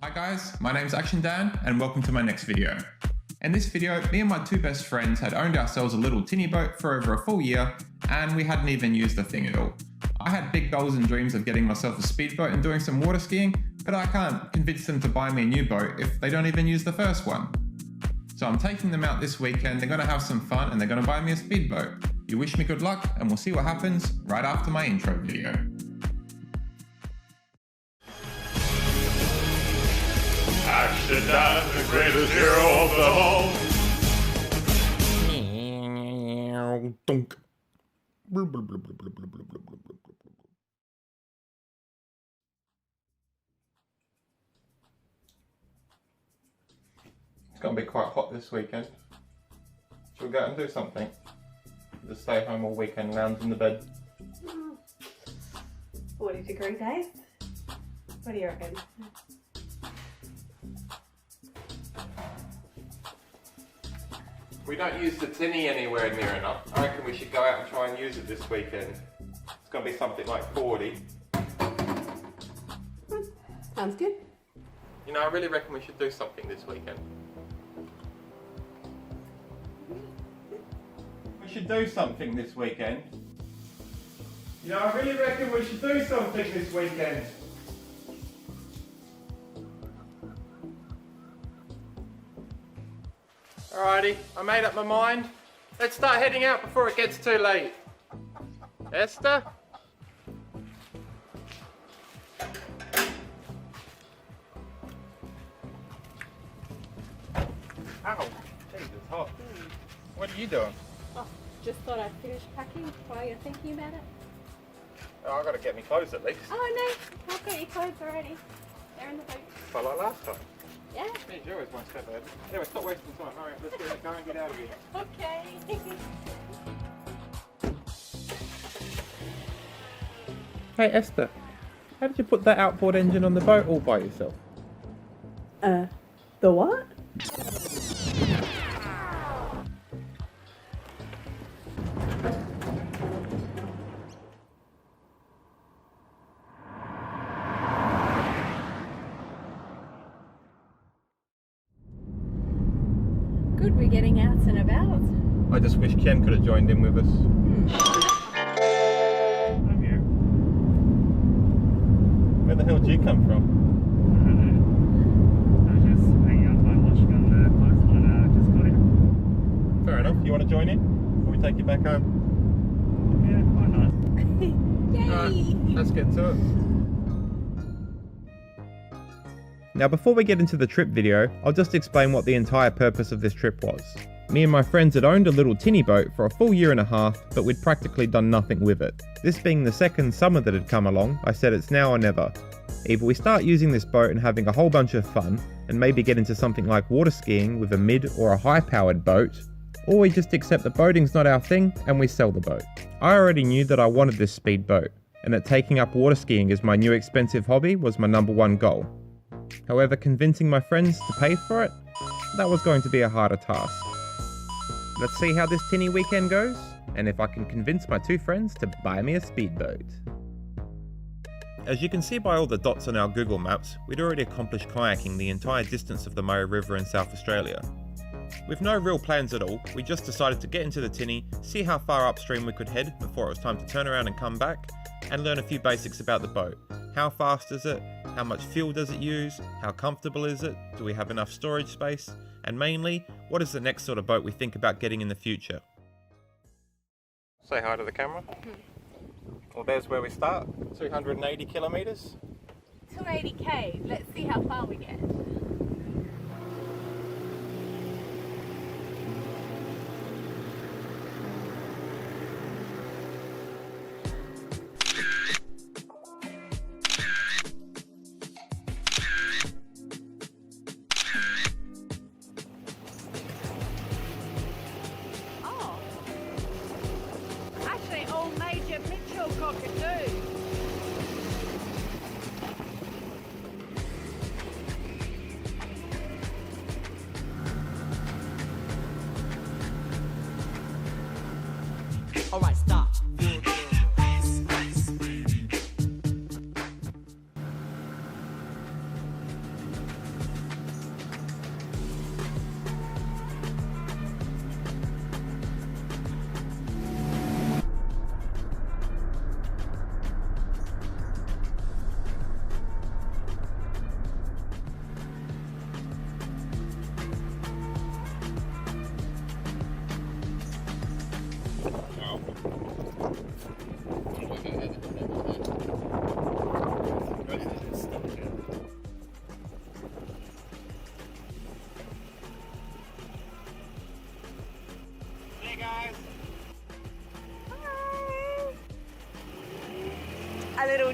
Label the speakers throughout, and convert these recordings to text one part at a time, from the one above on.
Speaker 1: Hi guys, my name's Action Dan and welcome to my next video. In this video, me and my two best friends had owned ourselves a little tinny boat for over a full year and we hadn't even used the thing at all. I had big goals and dreams of getting myself a speedboat and doing some water skiing, but I can't convince them to buy me a new boat if they don't even use the first one. So I'm taking them out this weekend, they're going to have some fun and they're going to buy me a speedboat. You wish me good luck and we'll see what happens right after my intro video.
Speaker 2: Action Dan, the greatest hero of them all.
Speaker 3: Dunk.
Speaker 1: It's going to be quite hot this weekend. Should we go out and do something? Just stay home all weekend, lounge in the bed.
Speaker 4: 40-degree days. What do you reckon?
Speaker 1: We don't use the tinny anywhere near enough. I reckon we should go out and try and use it this weekend. It's going to be something like 40.
Speaker 4: Sounds good.
Speaker 1: You know, I really reckon we should do something this weekend. We should do something this weekend. You know, I really reckon we should do something this weekend. Alrighty, I made up my mind. Let's start heading out before it gets too late. Esther? Ow, Jesus, hot. What are you doing?
Speaker 4: Oh, just thought I'd finish packing while you're thinking about it.
Speaker 1: Oh, I've got to get me clothes at least.
Speaker 4: Oh no, I've got your clothes already. They're in the boat.
Speaker 1: But like last time.
Speaker 4: Yeah?
Speaker 1: Me, you're always one step ahead. Anyway, stop wasting time. Alright, let's go and get out of here.
Speaker 4: Okay.
Speaker 3: Hey Esther, how did you put that outboard engine on the boat all by yourself?
Speaker 4: The what? Good, we're getting out and about.
Speaker 1: I just wish Ken could have joined in with us.
Speaker 2: I'm here.
Speaker 1: Where the hell did you come from?
Speaker 2: I don't know. I was just hanging out by watching on the coastline and I just got here.
Speaker 1: Fair enough. You want to join in? Or we take you back home?
Speaker 2: Yeah, why not?
Speaker 4: Yay!
Speaker 1: Alright, let's get to it.
Speaker 3: Now before we get into the trip video, I'll just explain what the entire purpose of this trip was. Me and my friends had owned a little tinny boat for a full year and a half, but we'd practically done nothing with it. This being the second summer that had come along, I said it's now or never. Either we start using this boat and having a whole bunch of fun, and maybe get into something like water skiing with a mid or a high powered boat, or we just accept that boating's not our thing and we sell the boat. I already knew that I wanted this speedboat, and that taking up water skiing as my new expensive hobby was my #1 goal. However, convincing my friends to pay for it, that was going to be a harder task. Let's see how this tinny weekend goes, and if I can convince my two friends to buy me a speedboat. As you can see by all the dots on our Google Maps, we'd already accomplished kayaking the entire distance of the Murray River in South Australia. With no real plans at all, we just decided to get into the tinny, see how far upstream we could head before it was time to turn around and come back, and learn a few basics about the boat. How fast is it? How much fuel does it use? How comfortable is it? Do we have enough storage space? And mainly, what is the next sort of boat we think about getting in the future?
Speaker 1: Say hi to the camera. Well, there's where we start. 280 kilometres.
Speaker 4: 280k. Let's see how far we get.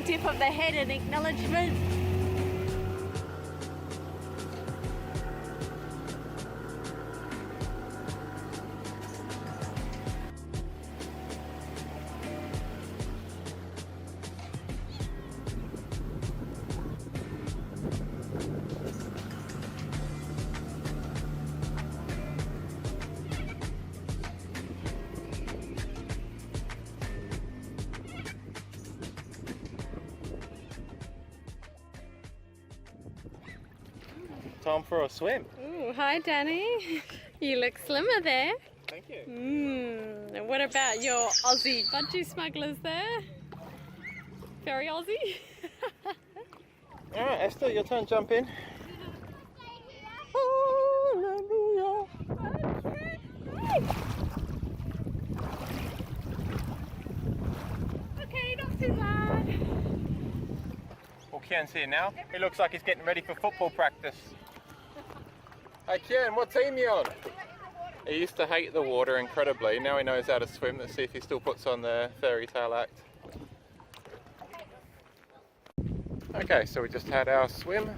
Speaker 4: dip of the head in acknowledgement.
Speaker 3: Time for a swim.
Speaker 4: Ooh, hi Danny. You look slimmer there.
Speaker 3: Thank you.
Speaker 4: And what about your Aussie budgie smugglers there? Very Aussie.
Speaker 3: Alright, Esther, your turn, jump in. Hallelujah.
Speaker 4: Okay, not too bad.
Speaker 3: Well, Kian's here now. He looks like he's getting ready for football practice. Hey Kian, what team are you on? He used to hate the water incredibly. Now he knows how to swim. Let's see if he still puts on the fairy tale act. Okay, so we just had our swim.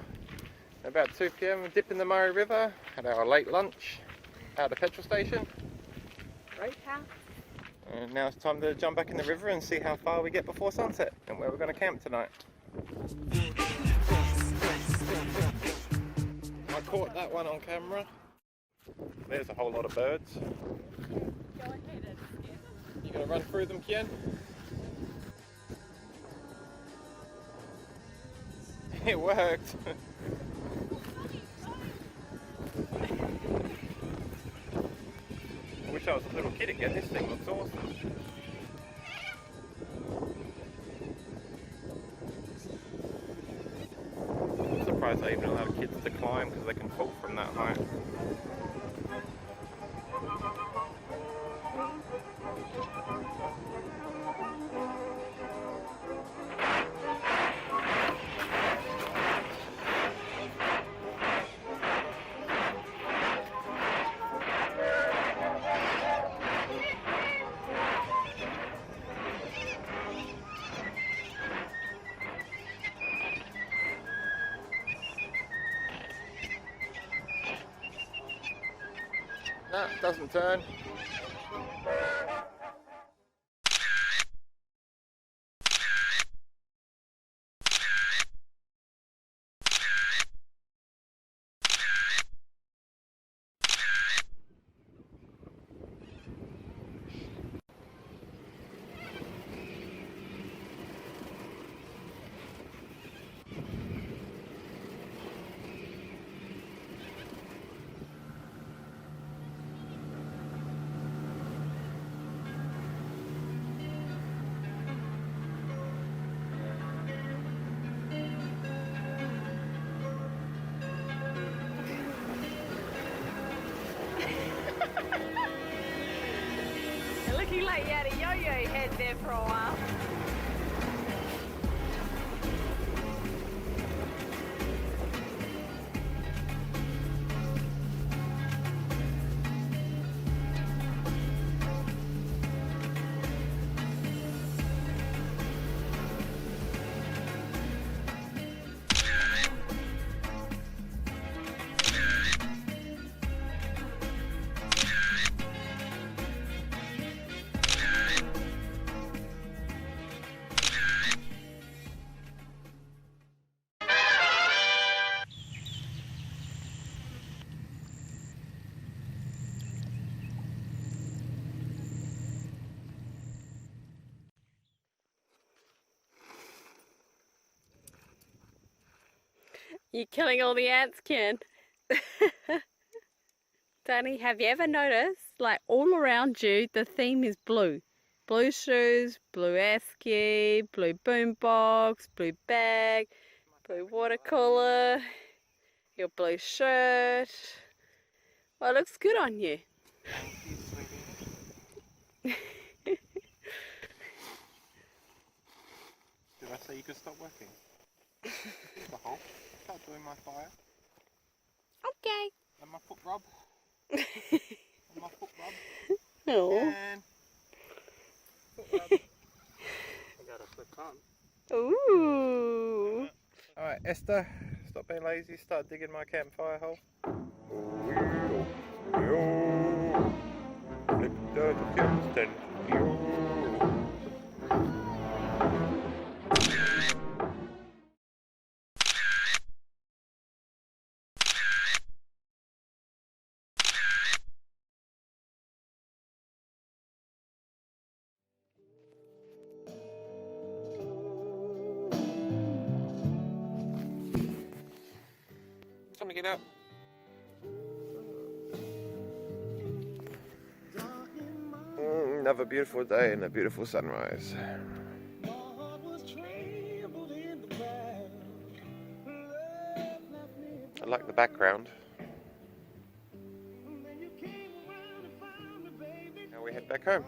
Speaker 3: About 2 PM, dip in the Murray River. Had our late lunch at the petrol station.
Speaker 4: Rope house.
Speaker 3: And now it's time to jump back in the river and see how far we get before sunset and where we're going to camp tonight. I caught that one on camera. There's a whole lot of birds.
Speaker 4: Go ahead and
Speaker 3: You gonna run through them, Kian? It worked. I wish I was a little kid again. This thing looks awesome. I'm surprised they even allow kids to climb because they can fall from that height. No, it doesn't turn.
Speaker 4: You're looking like you had a yo-yo head there for a while. You're killing all the ants, Ken. Danny, have you ever noticed, like all around you, the theme is blue? Blue shoes, blue esky, blue boombox, blue bag, blue water cooler, your blue shirt. Well, it looks good on you.
Speaker 3: Did I say you could stop working? Here's the hole. Start doing my fire.
Speaker 4: Okay.
Speaker 3: And my foot rub. And my foot rub.
Speaker 4: Oh.
Speaker 3: And foot rub. I got a flip on.
Speaker 4: Ooh.
Speaker 3: Alright, Esther, stop being lazy, start digging my campfire hole. Flip the Kingston. Time to get up. Another beautiful day and a beautiful sunrise. I like the background. Now we head back home.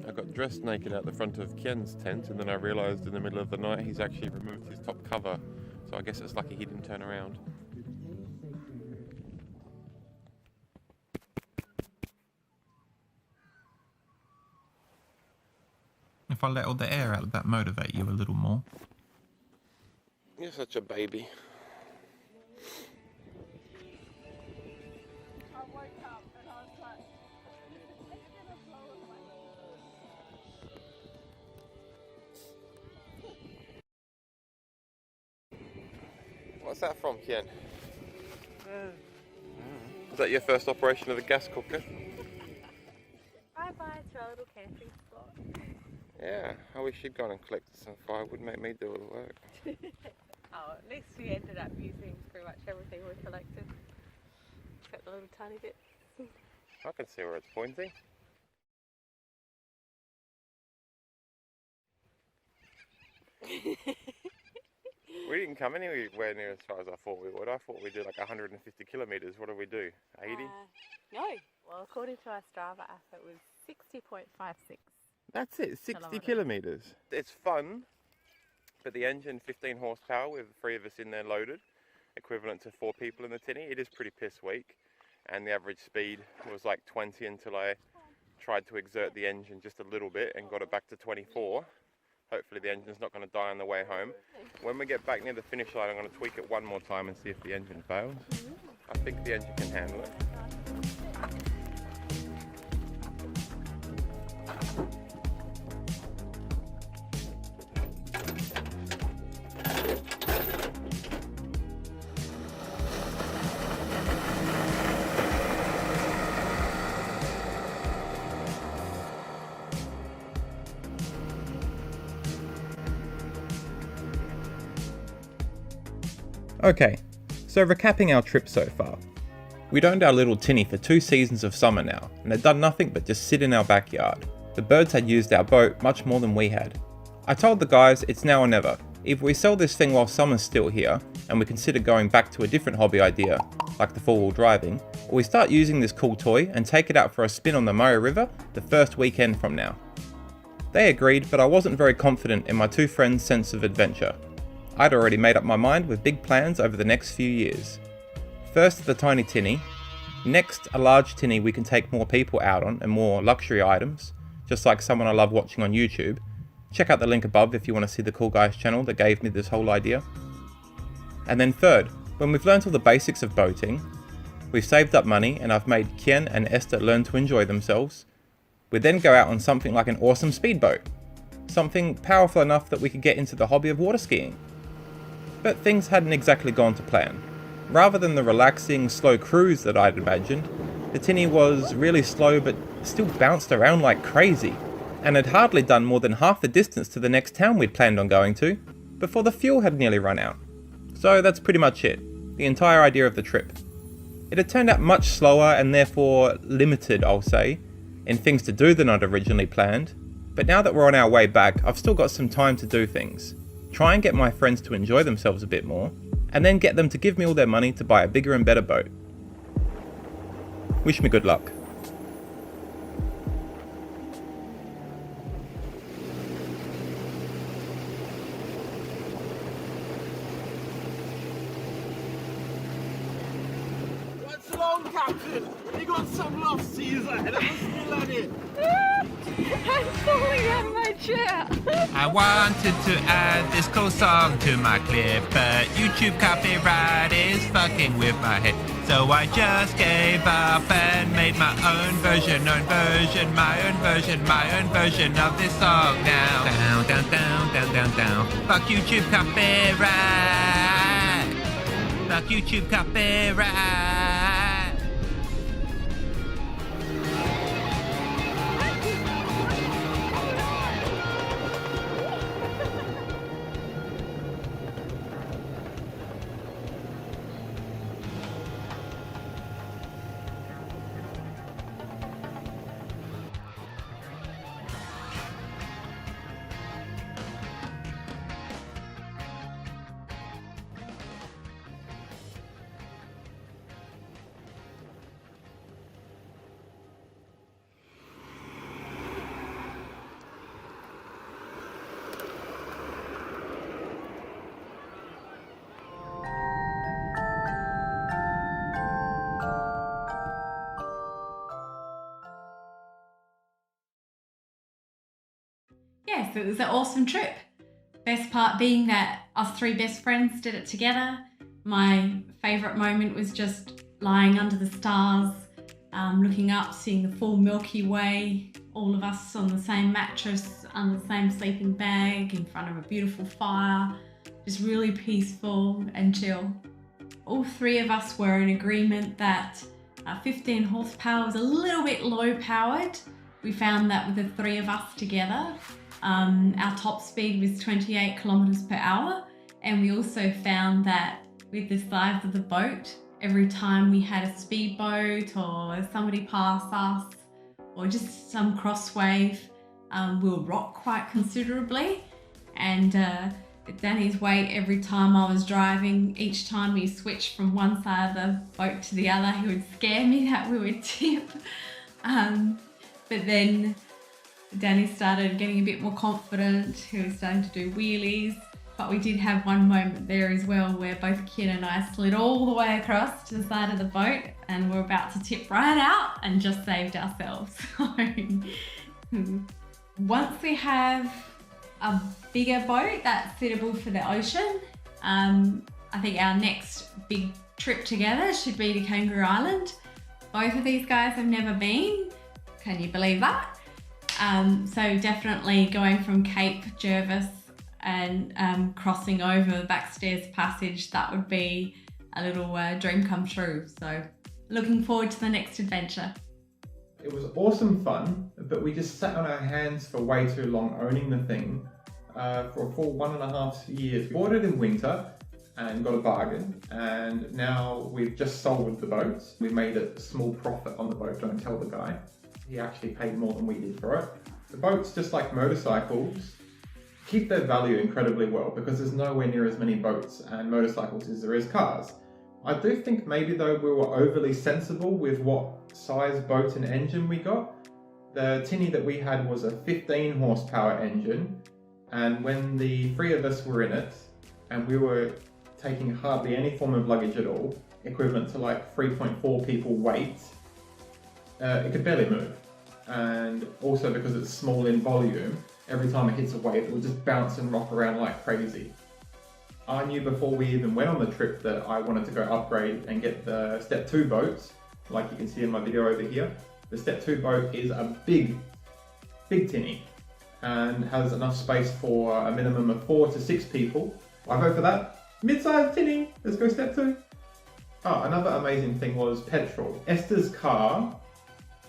Speaker 3: I got dressed naked out the front of Kien's tent, and then I realised in the middle of the night he's actually removed his top cover, so I guess it's lucky he didn't turn around.
Speaker 1: If I let all the air out, would that motivate you a little more?
Speaker 3: You're such a baby.
Speaker 4: I woke up and I was like, are you gonna blow away?
Speaker 3: What's that from, Kien? Is that your first operation of the gas cooker?
Speaker 4: Bye-bye to our little camping spot.
Speaker 3: Yeah, I wish you'd gone and collected some firewood, make me do all the work.
Speaker 4: Oh, at least we ended up using pretty much everything we collected. Except the little tiny bit.
Speaker 3: I can see where it's pointing. We didn't come anywhere near as far as I thought we would. I thought we'd do like 150 kilometres. What did we do? 80?
Speaker 4: No. Well, according to our Strava app, it was 60.56.
Speaker 3: That's it, 60 kilometres. It's fun, but the engine, 15 horsepower with 3 of us in there loaded, equivalent to 4 people in the Tinny. It is pretty piss weak, and the average speed was like 20 until I tried to exert the engine just a little bit and got it back to 24. Hopefully the engine's not going to die on the way home. When we get back near the finish line, I'm going to tweak it one more time and see if the engine fails. I think the engine can handle it.
Speaker 1: Okay, so recapping our trip so far. We'd owned our little Tinny for 2 seasons of summer now, and had done nothing but just sit in our backyard. The birds had used our boat much more than we had. I told the guys it's now or never. Either we sell this thing while summer's still here, and we consider going back to a different hobby idea, like the 4-wheel driving, or we start using this cool toy and take it out for a spin on the Murray River the first weekend from now. They agreed, but I wasn't very confident in my 2 friends' sense of adventure. I'd already made up my mind with big plans over the next few years. First the tiny Tinny, next a large Tinny we can take more people out on and more luxury items, just like someone I love watching on YouTube. Check out the link above if you want to see the cool guys channel that gave me this whole idea. And then third, when we've learned all the basics of boating, we've saved up money and I've made Kien and Esther learn to enjoy themselves, we then go out on something like an awesome speedboat. Something powerful enough that we could get into the hobby of water skiing. But things hadn't exactly gone to plan. Rather than the relaxing, slow cruise that I'd imagined, the Tinny was really slow but still bounced around like crazy, and had hardly done more than half the distance to the next town we'd planned on going to, before the fuel had nearly run out. So that's pretty much it, the entire idea of the trip. It had turned out much slower and therefore limited, I'll say, in things to do than I'd originally planned, but now that we're on our way back, I've still got some time to do things. Try and get my friends to enjoy themselves a bit more, and then get them to give me all their money to buy a bigger and better boat. Wish me good luck.
Speaker 5: What's wrong, Captain? You got some love seas ahead of us, laddie.
Speaker 4: I'm falling out of my chair.
Speaker 1: I wanted to add this cool song to my clip, but YouTube copyright is fucking with my head. So I just gave up and made my own version of this song now. Down, down, down, down, down, down. Fuck YouTube copyright. Fuck YouTube copyright.
Speaker 6: Yes, it was an awesome trip. Best part being that us three best friends did it together. My favourite moment was just lying under the stars, looking up, seeing the full Milky Way, all of us on the same mattress, under the same sleeping bag, in front of a beautiful fire, just really peaceful and chill. All three of us were in agreement that 15 horsepower was a little bit low powered. We found that with the three of us together. Our top speed was 28 kilometers per hour, and we also found that with the size of the boat, every time we had a speedboat or somebody pass us or just some crosswave, we'll rock quite considerably. And Danny's weight, every time I was driving, each time we switched from one side of the boat to the other, he would scare me that we would tip. But then Danny started getting a bit more confident. He was starting to do wheelies. But we did have one moment there as well where both Kid and I slid all the way across to the side of the boat and we're about to tip right out and just saved ourselves. Once we have a bigger boat that's suitable for the ocean, I think our next big trip together should be to Kangaroo Island. Both of these guys have never been. Can you believe that? So definitely going from Cape Jervis and crossing over the Backstairs Passage, that would be a little dream come true. So looking forward to the next adventure.
Speaker 3: It was awesome fun, but we just sat on our hands for way too long owning the thing for a full 1.5 years. We bought it in winter and got a bargain, and now we've just sold the boat. We made a small profit on the boat, don't tell the guy. He actually paid more than we did for it. The boats, just like motorcycles, keep their value incredibly well because there's nowhere near as many boats and motorcycles as there is cars. I do think maybe though we were overly sensible with what size boat and engine we got. The Tinny that we had was a 15 horsepower engine, and when the three of us were in it and we were taking hardly any form of luggage at all, equivalent to like 3.4 people weight, it could barely move. And also because it's small in volume, every time it hits a wave, it will just bounce and rock around like crazy. I knew before we even went on the trip that I wanted to go upgrade and get the Step 2 boats, like you can see in my video over here. The Step 2 boat is a big Tinny and has enough space for a minimum of 4 to 6 people. I vote for that. Mid-sized Tinny, let's go Step 2. Oh, another amazing thing was petrol. Esther's car,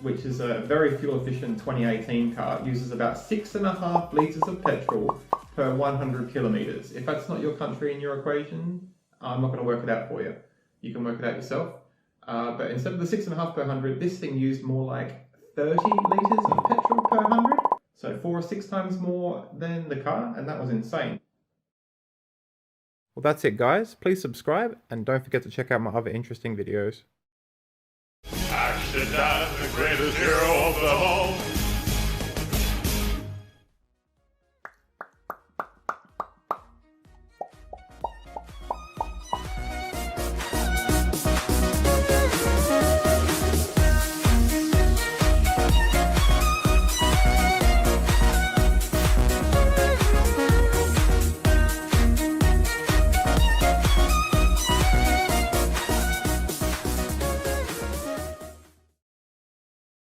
Speaker 3: which is a very fuel efficient 2018 car, uses about 6.5 litres of petrol per 100 kilometres. If that's not your country in your equation, I'm not going to work it out for you. You can work it out yourself. But instead of the 6.5 per 100, this thing used more like 30 litres of petrol per 100. So 4 or 6 times more than the car, and that was insane. Well, that's it guys. Please subscribe and don't forget to check out my other interesting videos.
Speaker 5: Action Dan, the greatest hero of them all.